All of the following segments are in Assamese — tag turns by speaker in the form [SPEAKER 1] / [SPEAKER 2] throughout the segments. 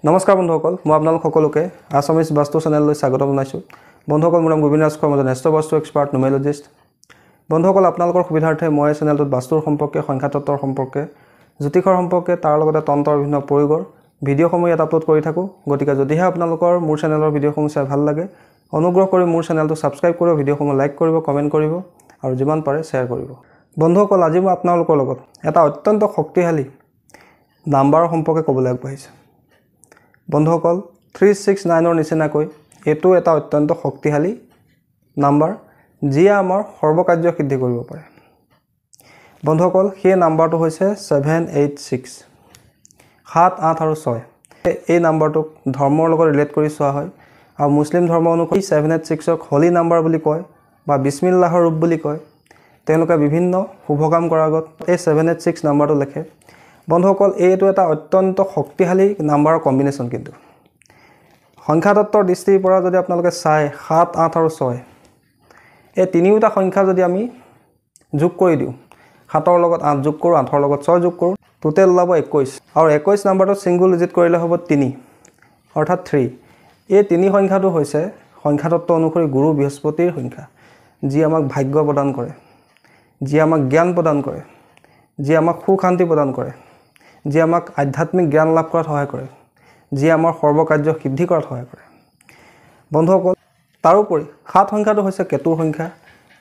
[SPEAKER 1] নমস্কাৰ বন্ধুসকল, মই আপোনালোক সকলোকে আছামিজ বাস্তু চেনেললৈ স্বাগত জনাইছোঁ। বন্ধুসকল, মোৰ নাম গোবিন্দ ৰাজ শৰ্মা, এজন এষ্ট্ৰ এক্সপাৰ্ট নিউমেৰলজিষ্ট। বন্ধুসকল, আপোনালোকৰ সুবিধাৰ্থে মই চেনেলটোত বাস্তুৰ সম্পৰ্কে, সংখ্যাতত্বৰ সম্পৰ্কে, জ্যোতিষৰ সম্পৰ্কে, তাৰ লগতে তন্ত্ৰৰ বিভিন্ন প্ৰয়োগৰ ভিডিঅ'সমূহ ইয়াত আপলোড কৰি থাকোঁ। গতিকে যদিহে আপোনালোকৰ মোৰ চেনেলৰ ভিডিঅ'সমূহ চাই ভাল লাগে, অনুগ্ৰহ কৰি মোৰ চেনেলটো ছাবস্ক্ৰাইব কৰিব, ভিডিঅ'সমূহ লাইক কৰিব, কমেণ্ট কৰিব আৰু যিমান পাৰে শ্বেয়াৰ কৰিব। বন্ধুসকল, আজি মই আপোনালোকৰ লগত এটা অত্যন্ত শক্তিশালী নাম্বাৰৰ সম্পৰ্কে ক'বলৈ আগবাঢ়িছোঁ। বন্ধুসকল, 369ৰ নিচিনাকৈ এইটো এটা অত্যন্ত শক্তিশালী নাম্বাৰ, যিয়ে আমাৰ সৰ্বকাৰ্য সিদ্ধি কৰিব পাৰে। বন্ধুসকল, সেই নাম্বাৰটো হৈছে 786, 7, 8 আৰু 6। এই নাম্বাৰটোক ধৰ্মৰ লগত ৰিলেট কৰি চোৱা হয় আৰু মুছলিম ধৰ্ম অনুসৰি 786ক হলি নাম্বাৰ বুলি কয় বা বিছমিল্লাহৰ ৰূপ বুলি কয়। তেওঁলোকে বিভিন্ন শুভ কাম কৰাৰ আগত এই 786 নাম্বাৰটো লিখে। বন্ধুসকল, এইটো এটা অত্যন্ত শক্তিশালী নাম্বাৰৰ কম্বিনেশ্যন। কিন্তু সংখ্যাতত্বৰ দৃষ্টিৰ পৰা যদি আপোনালোকে চাই 7, 8 আৰু 6, এই তিনিওটা সংখ্যা যদি আমি যোগ কৰি দিওঁ, 7ৰ লগত 8 যোগ কৰোঁ, 8ৰ লগত 6 যোগ কৰোঁ, টোটেল ওলাব 21। আৰু 21 নাম্বাৰটো ছিংগুল ডিজিট কৰিলে হ'ব 3, অৰ্থাৎ 3। এই 3 সংখ্যাটো হৈছে সংখ্যাতত্ব অনুসৰি গুৰু বৃহস্পতিৰ সংখ্যা, যি আমাক ভাগ্য প্ৰদান কৰে, যি আমাক জ্ঞান প্ৰদান কৰে, যি আমাক সুখ শান্তি প্ৰদান কৰে, যি আমাক আধ্যাত্মিক জ্ঞান লাভ কৰাত সহায় কৰে, যি আমাৰ সৰ্বকাৰ্য সিদ্ধি কৰাত সহায় কৰে। বন্ধুসকল, তাৰোপৰি 7 সংখ্যাটো হৈছে কেতুৰ সংখ্যা,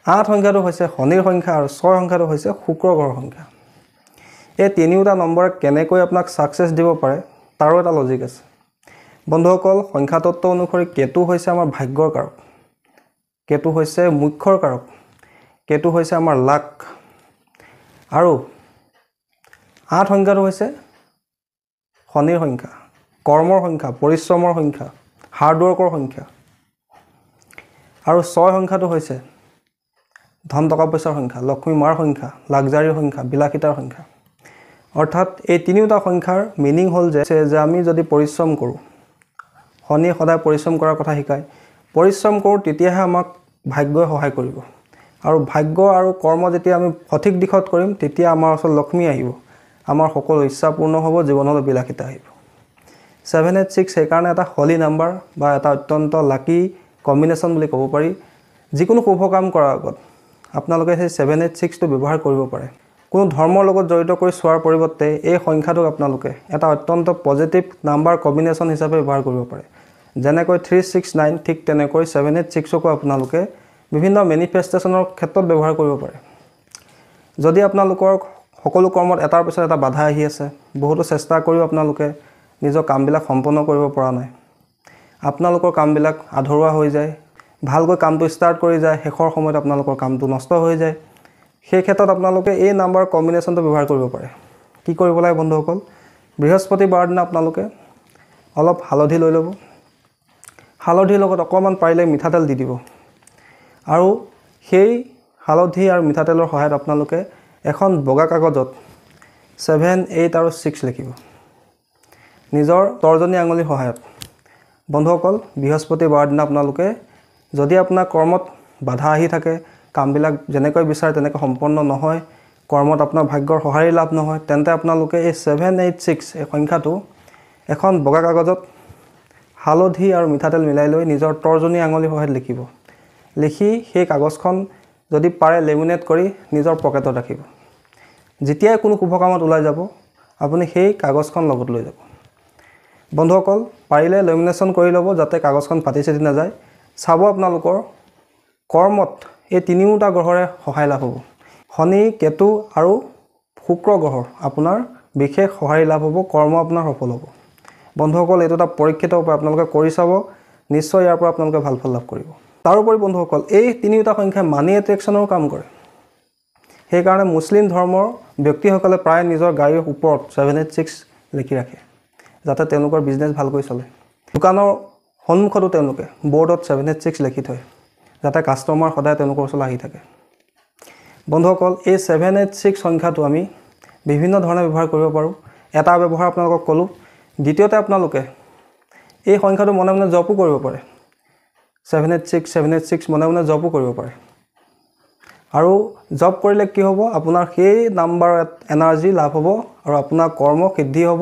[SPEAKER 1] 8 সংখ্যাটো হৈছে শনিৰ সংখ্যা আৰু 6 সংখ্যাটো হৈছে শুক্ৰ গ্ৰহৰ সংখ্যা। এই তিনিওটা নম্বৰে কেনেকৈ আপোনাক ছাকচেছ দিব পাৰে তাৰো এটা লজিক আছে। বন্ধুসকল, সংখ্যাতত্ব অনুসৰি কেতু হৈছে আমাৰ ভাগ্যৰ কাৰক, কেতু হৈছে মুখ্যৰ কাৰক, কেতু হৈছে আমাৰ লাক। আৰু 8 সংখ্যাটো হৈছে শনিৰ সংখ্যা, কৰ্মৰ সংখ্যা, পৰিশ্ৰমৰ সংখ্যা, হাৰ্ডৱৰ্কৰ সংখ্যা। আৰু 6 সংখ্যাটো হৈছে ধন টকা পইচাৰ সংখ্যা, লক্ষ্মী মাৰ সংখ্যা, লাক্সাৰীৰ সংখ্যা, বিলাসিতাৰ সংখ্যা। অৰ্থাৎ এই তিনিওটা সংখ্যাৰ মিনিং হ'ল যে আমি যদি পৰিশ্ৰম কৰোঁ, শনিয়ে সদায় পৰিশ্ৰম কৰাৰ কথা শিকায়, পৰিশ্ৰম কৰোঁ তেতিয়াহে আমাক ভাগ্যই সহায় কৰিব। আৰু ভাগ্য আৰু কৰ্ম যেতিয়া আমি সঠিক দিশত কৰিম, তেতিয়া আমাৰ ওচৰত লক্ষ্মী আহিব, আমাৰ সকলো ইচ্ছা পূৰ্ণ হ'ব, জীৱনলৈ বিলাসিতা আহিব। 786 সেইকাৰণে এটা হলি নাম্বাৰ বা এটা অত্যন্ত লাকি কম্বিনেশ্যন বুলি ক'ব পাৰি। যিকোনো শুভ কাম কৰাৰ আগত আপোনালোকে সেই 786টো ব্যৱহাৰ কৰিব পাৰে। কোনো ধৰ্মৰ লগত জড়িত কৰি চোৱাৰ পৰিৱৰ্তে এই সংখ্যাটোক আপোনালোকে এটা অত্যন্ত পজিটিভ নাম্বাৰ কম্বিনেশ্যন হিচাপে ব্যৱহাৰ কৰিব পাৰে। যেনেকৈ 369, ঠিক তেনেকৈ 786কো আপোনালোকে বিভিন্ন মেনিফেষ্টেশ্যনৰ ক্ষেত্ৰত ব্যৱহাৰ কৰিব পাৰে। যদি আপোনালোকৰ সকলো কৰ্মত এটাৰ পিছত এটা বাধা আহি আছে, বহুতো চেষ্টা কৰিও আপোনালোকে নিজৰ কামবিলাক সম্পন্ন কৰিব পৰা নাই, আপোনালোকৰ কামবিলাক আধৰুৱা হৈ যায়, ভালকৈ কামটো ষ্টাৰ্ট কৰি যায়, শেষৰ সময়ত আপোনালোকৰ কামটো নষ্ট হৈ যায়, সেই ক্ষেত্ৰত আপোনালোকে এই নাম্বাৰ কম্বিনেশ্যনটো ব্যৱহাৰ কৰিব পাৰে। কি কৰিব লাগে বন্ধুসকল, বৃহস্পতিবাৰৰ দিনা আপোনালোকে অলপ হালধি লৈ ল'ব, হালধিৰ লগত অকণমান পাৰিলে মিঠাতেল দি দিব, আৰু সেই হালধি আৰু মিঠাতেলৰ সহায়ত আপোনালোকে এখন বগা কাগজত 7, 8 আৰু 6 লিখিব নিজৰ তৰ্জনী আঙুলিৰ সহায়ত। বন্ধুসকল, বৃহস্পতিবাৰৰ দিনা আপোনালোকে যদি আপোনাৰ কৰ্মত বাধা আহি থাকে, কামবিলাক যেনেকৈ বিচাৰে তেনেকৈ সম্পন্ন নহয়, কৰ্মত আপোনাৰ ভাগ্যৰ সঁহাৰি লাভ নহয়, তেন্তে আপোনালোকে এই 786 এই সংখ্যাটো এখন বগা কাগজত হালধি আৰু মিঠাতেল মিলাই লৈ নিজৰ তৰ্জনী আঙুলিৰ সহায়ত লিখিব। লিখি সেই কাগজখন যদি পাৰে লেমিনেট কৰি নিজৰ পকেটত ৰাখিব। যেতিয়াই কোনো শুভ কামত ওলাই যাব, আপুনি সেই কাগজখন লগত লৈ যাব। বন্ধুসকল, পাৰিলে লেমিনেশ্যন কৰি ল'ব যাতে কাগজখন ফাটি চিটি নাযায়। চাব আপোনালোকৰ কৰ্মত এই তিনিওটা গ্ৰহৰে সহায় লাভ হ'ব। শনি, কেতু আৰু শুক্ৰ গ্ৰহৰ আপোনাৰ বিশেষ সহায় লাভ হ'ব, কৰ্ম আপোনাৰ সফল হ'ব। বন্ধুসকল, এইটো এটা পৰীক্ষিত উপায়, আপোনালোকে কৰি চাব, নিশ্চয় ইয়াৰ পৰা আপোনালোকে ভাল ফল লাভ কৰিব। তাৰোপৰি বন্ধুসকল, এই তিনিওটা সংখ্যাই মানি এট্ৰেকশ্যনৰো কাম কৰে। সেইকাৰণে মুছলিম ধৰ্মৰ ব্যক্তিসকলে প্ৰায় নিজৰ গাড়ীৰ ওপৰত 786 লিখি ৰাখে, যাতে তেওঁলোকৰ বিজনেছ ভালকৈ চলে। দোকানৰ সন্মুখতো তেওঁলোকে বৰ্ডত 786 লিখি থয়, যাতে কাষ্টমাৰ সদায় তেওঁলোকৰ ওচৰলৈ আহি থাকে। বন্ধুসকল, এই 786 সংখ্যাটো আমি বিভিন্ন ধৰণে ব্যৱহাৰ কৰিব পাৰোঁ। এটা ব্যৱহাৰ আপোনালোকক ক'লোঁ। দ্বিতীয়তে আপোনালোকে এই সংখ্যাটো মনে মনে জপো কৰিব পাৰে। 786 মনে মনে জপো কৰিব পাৰে। আৰু জব কৰিলে কি হ'ব, আপোনাৰ সেই নাম্বাৰৰ এনাৰ্জি লাভ হ'ব আৰু আপোনাৰ কৰ্ম সিদ্ধি হ'ব,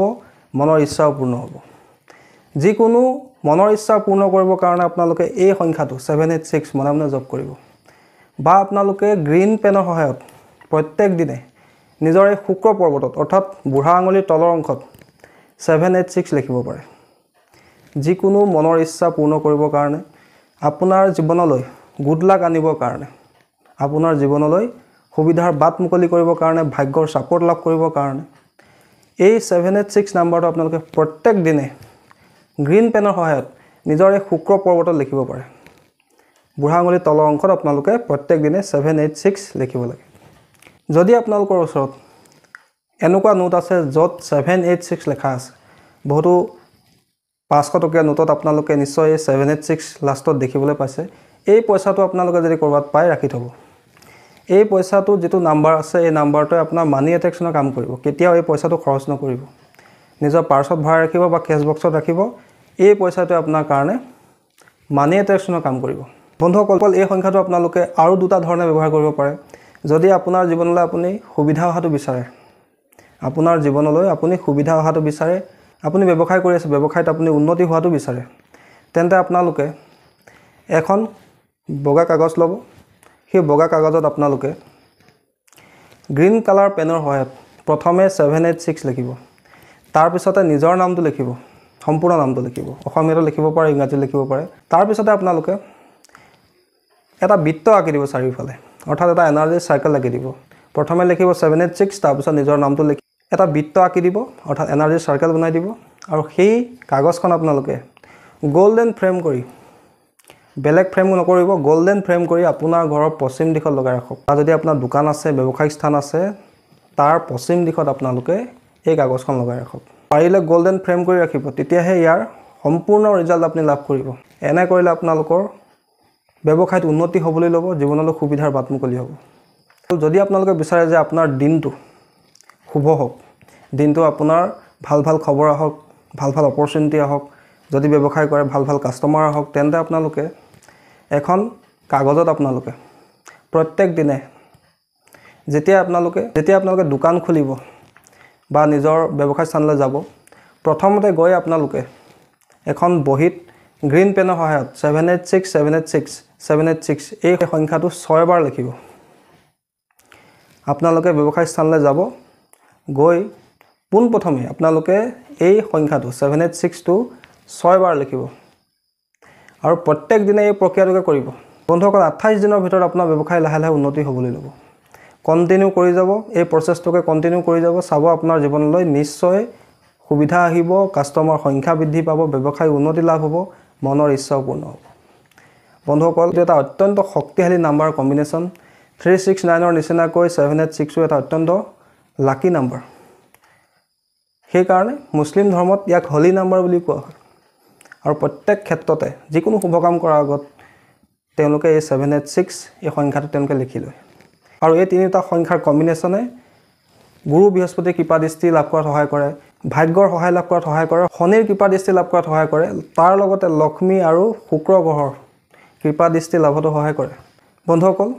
[SPEAKER 1] মনৰ ইচ্ছাও পূৰ্ণ হ'ব। যিকোনো মনৰ ইচ্ছা পূৰ্ণ কৰিবৰ কাৰণে আপোনালোকে এই সংখ্যাটো 786 মনে মনে জপ কৰিব বা আপোনালোকে গ্ৰীণ পেনৰ সহায়ত প্ৰত্যেক দিনে নিজৰ এই শুক্ৰ পৰ্বতত অৰ্থাৎ বুঢ়া আঙুলিৰ তলৰ অংশত 786 লিখিব পাৰে যিকোনো মনৰ ইচ্ছা পূৰ্ণ কৰিবৰ কাৰণে আপোনাৰ জীৱনলৈ গুড লাক আনিবৰ কাৰণে আপোনাৰ জীৱনলৈ সুবিধাৰ বাট মুকলি কৰিবৰ কাৰণে ভাগ্যৰ সাপোৰ্ট লাভ কৰিবৰ কাৰণে এই 786 নম্বৰটো আপোনালোকে প্ৰত্যেক দিনে গ্ৰীণ পেনৰ সহায়ত নিজৰ এই শুক্ৰ পৰ্বতত লিখিব পাৰে বুঢ়া আঙুলিৰ তলৰ অংশত আপোনালোকে প্ৰত্যেক দিনে 786 লিখিব লাগে যদি আপোনালোকৰ ওচৰত এনেকুৱা নোট আছে য'ত 786 লেখা আছে বহুতো 500 টকীয়া নোটত আপোনালোকে নিশ্চয় 786 লাষ্টত দেখিবলৈ পাইছে এই পইচাটো আপোনালোকে যদি কৰবাত পাই ৰাখি থব এই পইচাটো যেটো নাম্বাৰ আছে এই নাম্বাৰটোৱে আপোনাৰ মানি এট্ৰেকচনৰ কাম কৰিব কেতিয়াও এই পইচাটো খৰচ নকৰিব নিজৰ পাৰ্চত ভৰাই ৰাখিব বা কেছ বক্সত ৰাখিব এই পইচাটোৱে আপোনাৰ কাৰণে মানি এট্ৰেকচনৰ কাম কৰিব বন্ধুসকল এই সংখ্যাটো আপোনালোকে আৰু দুটা ধৰণে ব্যৱহাৰ কৰিব পাৰে যদি আপোনাৰ জীৱনলৈ আপুনি সুবিধা অহাটো বিচাৰে আপোনাৰ জীৱনলৈ আপুনি সুবিধা অহাটো বিচাৰে আপুনি ব্যৱসায় কৰি আছে ব্যৱসায়ত আপুনি উন্নতি হোৱাটো বিচাৰে তেন্তে আপোনালোকে এখন বগা কাগজ ল'ব সেই বগা কাগজত আপোনালোকে গ্ৰীণ কালাৰ পেনৰ সহায়ত প্ৰথমে 786 লিখিব তাৰ পিছতে নিজৰ নামটো লিখিব সম্পূৰ্ণ নামটো লিখিব অসমীয়াটো লিখিব পাৰে ইংৰাজীত লিখিব পাৰে তাৰ পিছতে আপোনালোকে এটা বৃত্ত আঁকি দিব চাৰিওফালে অৰ্থাৎ এটা এনাৰ্জি সাইকেল আঁকি দিব প্ৰথমে লিখিব 786 তাৰ পিছত নিজৰ নামটো লিখি এটা বৃত্ত আঁকি দিব অৰ্থাৎ এনাৰ্জি সাইকেল বনাই দিব আৰু সেই কাগজখন আপোনালোকে গোল্ডেন ফ্ৰেম কৰি বেলেগ ফ্ৰেম নকৰিব গোল্ডেন ফ্ৰেম কৰি আপোনাৰ ঘৰৰ পশ্চিম দিশত লগাই ৰাখক আৰু যদি আপোনাৰ দোকান আছে ব্যৱসায়িক স্থান আছে তাৰ পশ্চিম দিশত আপোনালোকে এই কাগজখন লগাই ৰাখক পাৰিলে গোল্ডেন ফ্ৰেম কৰি ৰাখিব তেতিয়াহে ইয়াৰ সম্পূৰ্ণ ৰিজাল্ট আপুনি লাভ কৰিব এনে কৰিলে আপোনালোকৰ ব্যৱসায়ত উন্নতি হ'বলৈ ল'ব জীৱনলৈ সুবিধাৰ বাট মুকলি হ'ব যদি আপোনালোকে বিচাৰে যে আপোনাৰ দিনটো শুভ হওক দিনটো আপোনাৰ ভাল ভাল খবৰ আহক ভাল ভাল অপৰচুনিটি আহক যদি ব্যৱসায় কৰে ভাল ভাল কাস্টমাৰ আহক তেন্তে আপোনালোকে এখন কাগজত আপোনালোকে প্ৰত্যেক দিনে যেতিয়া আপোনালোকে দোকান খুলিব বা নিজৰ ব্যৱসায় স্থানলৈ যাব প্ৰথমতে গৈ আপোনালোকে এখন বহিত গ্ৰীণ পেনৰ সহায়ত 786 এই সংখ্যাটো 6 বাৰ লিখিব আপোনালোকে ব্যৱসায় স্থানলৈ যাব গৈ পোনপ্ৰথমে আপোনালোকে এই সংখ্যাটো 786 টো 6 বাৰ লিখিব আৰু প্ৰত্যেক দিনে এই প্ৰক্ৰিয়াটোকে কৰিব বন্ধুসকল 28 দিনৰ ভিতৰত আপোনাৰ ব্যৱসায় লাহে লাহে উন্নতি হ'বলৈ ল'ব কন্টিনিউ কৰি যাব এই প্ৰচেছটোকে কন্টিনিউ কৰি যাব চাব আপোনাৰ জীৱনলৈ নিশ্চয় সুবিধা আহিব কাস্টমাৰ সংখ্যা বৃদ্ধি পাব ব্যৱসায় উন্নতি লাভ হ'ব মনৰ ইচ্ছা পূৰ্ণ হ'ব বন্ধুসকল এটা অত্যন্ত শক্তিশালী নাম্বাৰ কম্বিনেশ্যন 369 ৰ নিচিনাকৈ 786 এটা অত্যন্ত লাকি নাম্বাৰ সেইকাৰণে মুছলিম ধৰ্মত ইয়াক হলি নাম্বাৰ বুলি কোৱা হয় আৰু প্ৰত্যেক ক্ষেত্ৰতে যিকোনো শুভ কাম কৰাৰ আগত তেওঁলোকে এই 786 এই সংখ্যাটো তেওঁলোকে লিখি লয় আৰু এই তিনিটা সংখ্যাৰ কম্বিনেশ্যনে গুৰু বৃহস্পতিৰ কৃপা দৃষ্টি লাভ কৰাত সহায় কৰে ভাগ্যৰ সহায় লাভ কৰাত সহায় কৰে শনিৰ কৃপা দৃষ্টি লাভ কৰাত সহায় কৰে তাৰ লগতে লক্ষ্মী আৰু শুক্ৰ গ্ৰহৰ কৃপা দৃষ্টি লাভতো সহায় কৰে বন্ধুসকল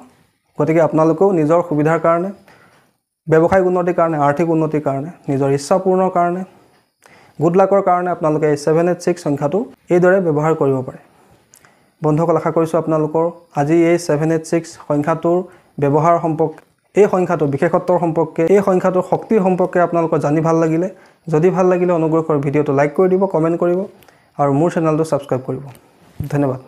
[SPEAKER 1] গতিকে আপোনালোকেও নিজৰ সুবিধাৰ কাৰণে ব্যৱসায়িক উন্নতিৰ কাৰণে আৰ্থিক উন্নতিৰ কাৰণে নিজৰ ইচ্ছা পূৰণৰ কাৰণে গুড লাকৰ কাৰণে আপোনালোকে এই 786 সংখ্যাটো এইদৰে ব্যৱহাৰ কৰিব পাৰে বন্ধুসকল আশা কৰিছোঁ আপোনালোকৰ আজি এই 786 সংখ্যাটোৰ ব্যৱহাৰ সম্পৰ্কে এই সংখ্যাটোৰ বিশেষত্বৰ সম্পৰ্কে এই সংখ্যাটোৰ শক্তিৰ সম্পৰ্কে আপোনালোকৰ জানি ভাল লাগিলে যদি ভাল লাগিলে অনুগ্ৰহ কৰি ভিডিঅ'টো লাইক কৰি দিব কমেণ্ট কৰিব আৰু মোৰ চেনেলটো ছাবস্ক্ৰাইব কৰিব ধন্যবাদ